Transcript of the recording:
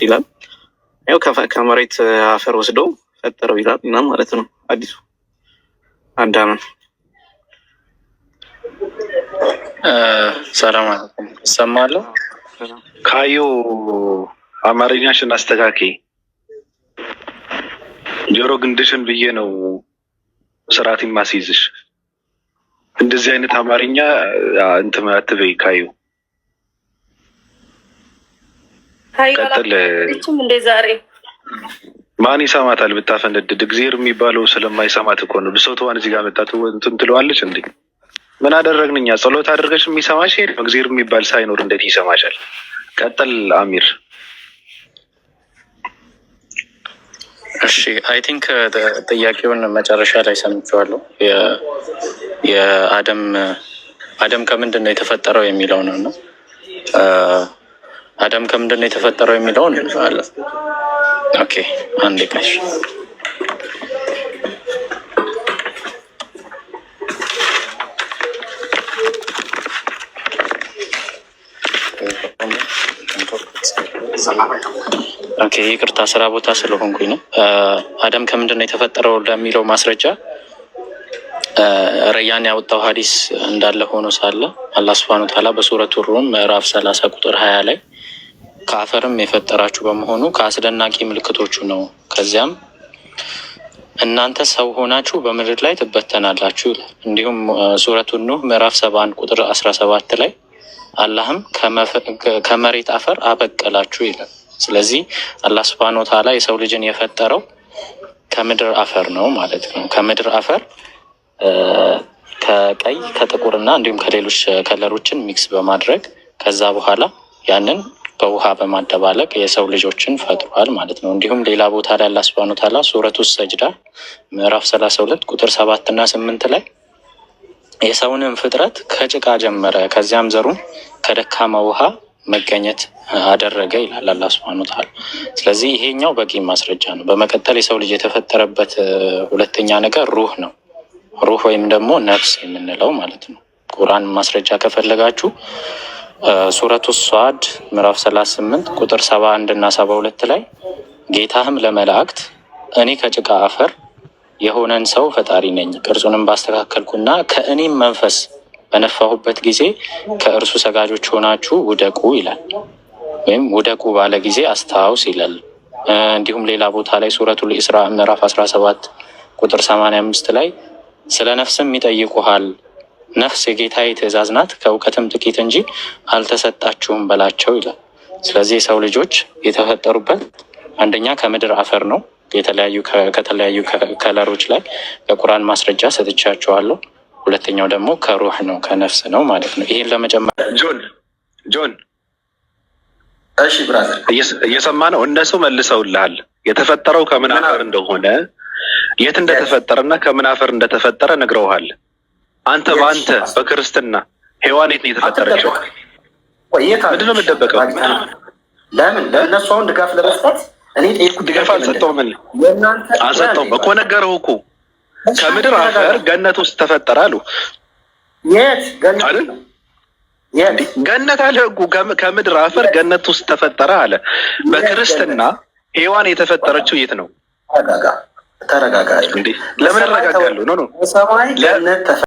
ይላል። ያው ከመሬት አፈር ወስዶ ፈጠረው ይላል እና ማለት ነው አዲሱ አዳምን። ሰላም አለይኩም። እሰማለሁ። ካዩ አማርኛሽን አስተካክይ። ጆሮ ግንድሽን ብዬ ነው ስርዓት ማስይዝሽ። እንደዚህ አይነት አማርኛ እንትን አትበይ ካዩ። ቀጥል። እንደ ዛሬ ማን ይሰማታል? ብታፈነድድ እግዚአብሔር የሚባለው ስለማይሰማት እኮ ነው። ብሶቷን እዚህ ጋር መጣት እንትን ትለዋለች እንዴ? ምን አደረግን እኛ? ጸሎት አድርገሽ የሚሰማሽ የለም። እግዚአብሔር የሚባል ሳይኖር እንዴት ይሰማሻል? ቀጥል አሚር። እሺ አይ ቲንክ ጥያቄውን መጨረሻ ላይ ሰምቼዋለሁ። የአደም ከምንድን ነው የተፈጠረው የሚለው ነው እና አደም ከምንድን ነው የተፈጠረው የሚለውን አለ። ኦኬ አንዴ ቀሽ ኦኬ ይቅርታ፣ ስራ ቦታ ስለሆንኩኝ ነው። አደም ከምንድን ነው የተፈጠረው ለሚለው ማስረጃ ረያን ያወጣው ሀዲስ እንዳለ ሆኖ ሳለ አላህ ሱብሃነሁ ወተዓላ በሱረቱ ሩም ምዕራፍ 30 ቁጥር 20 ላይ ከአፈርም የፈጠራችሁ በመሆኑ ከአስደናቂ ምልክቶቹ ነው፣ ከዚያም እናንተ ሰው ሆናችሁ በምድር ላይ ትበተናላችሁ ይላል። እንዲሁም ሱረቱ ኑህ ምዕራፍ 71 ቁጥር 17 ላይ አላህም ከመሬት አፈር አበቀላችሁ ይላል። ስለዚህ አላህ ሱብሃነሁ ወተዓላ የሰው ልጅን የፈጠረው ከምድር አፈር ነው ማለት ነው። ከምድር አፈር ከቀይ ከጥቁርና እንዲሁም ከሌሎች ከለሮችን ሚክስ በማድረግ ከዛ በኋላ ያንን በውሃ በማደባለቅ የሰው ልጆችን ፈጥሯል ማለት ነው። እንዲሁም ሌላ ቦታ ላይ አላህ ሱብሃነሁ ወተዓላ ሱረቱ ሰጅዳ ምዕራፍ 32 ቁጥር 7 እና 8 ላይ የሰውንም ፍጥረት ከጭቃ ጀመረ፣ ከዚያም ዘሩን ከደካማ ውሃ መገኘት አደረገ ይላል አላህ ሱብሃነሁ ወተዓላ። ስለዚህ ይሄኛው በቂ ማስረጃ ነው። በመቀጠል የሰው ልጅ የተፈጠረበት ሁለተኛ ነገር ሩህ ነው። ሩህ ወይም ደግሞ ነፍስ የምንለው ማለት ነው። ቁርአን ማስረጃ ከፈለጋችሁ ሱረቱ ሷድ ምዕራፍ 38 ቁጥር 71 እና 72 ላይ ጌታህም ለመላእክት እኔ ከጭቃ አፈር የሆነን ሰው ፈጣሪ ነኝ፣ ቅርጹንም ባስተካከልኩና ከእኔም መንፈስ በነፋሁበት ጊዜ ከእርሱ ሰጋጆች ሆናችሁ ውደቁ ይላል። ወይም ውደቁ ባለ ጊዜ አስታውስ ይላል። እንዲሁም ሌላ ቦታ ላይ ሱረቱል ኢስራ ምዕራፍ 17 ቁጥር 85 ላይ ስለ ነፍስም ይጠይቁሃል፣ ነፍስ የጌታዬ ትእዛዝ ናት፣ ከእውቀትም ጥቂት እንጂ አልተሰጣችሁም በላቸው ይላል። ስለዚህ የሰው ልጆች የተፈጠሩበት አንደኛ ከምድር አፈር ነው። ከተለያዩ ከለሮች ላይ በቁርአን ማስረጃ ሰጥቻቸዋለሁ። ሁለተኛው ደግሞ ከሩህ ነው፣ ከነፍስ ነው ማለት ነው። ይሄን ለመጨመር ጆን እሺ ብራዘር እየሰማ ነው። እነሱ መልሰውልሃል የተፈጠረው ከምን አፈር እንደሆነ የት እንደተፈጠረና ከምን አፈር እንደተፈጠረ ነግረውሃል። አንተ በአንተ በክርስትና ሔዋን የት ነው የተፈጠረችው? ምንድን ነው የምትደበቀው? ለምን ለእነሱ አሁን ድጋፍ ለመስጠት እኔ ድጋፍ አልሰጠውም። አልሰጠውም እኮ ነገረው እኮ ከምድር አፈር ገነት ውስጥ ተፈጠረ አሉ። የት ገነት አለ እኮ ከምድር አፈር ገነት ውስጥ ተፈጠረ አለ። በክርስትና ሔዋን የተፈጠረችው የት ነው? ተረጋጋ። ለምን እረጋጋለሁ? ኖ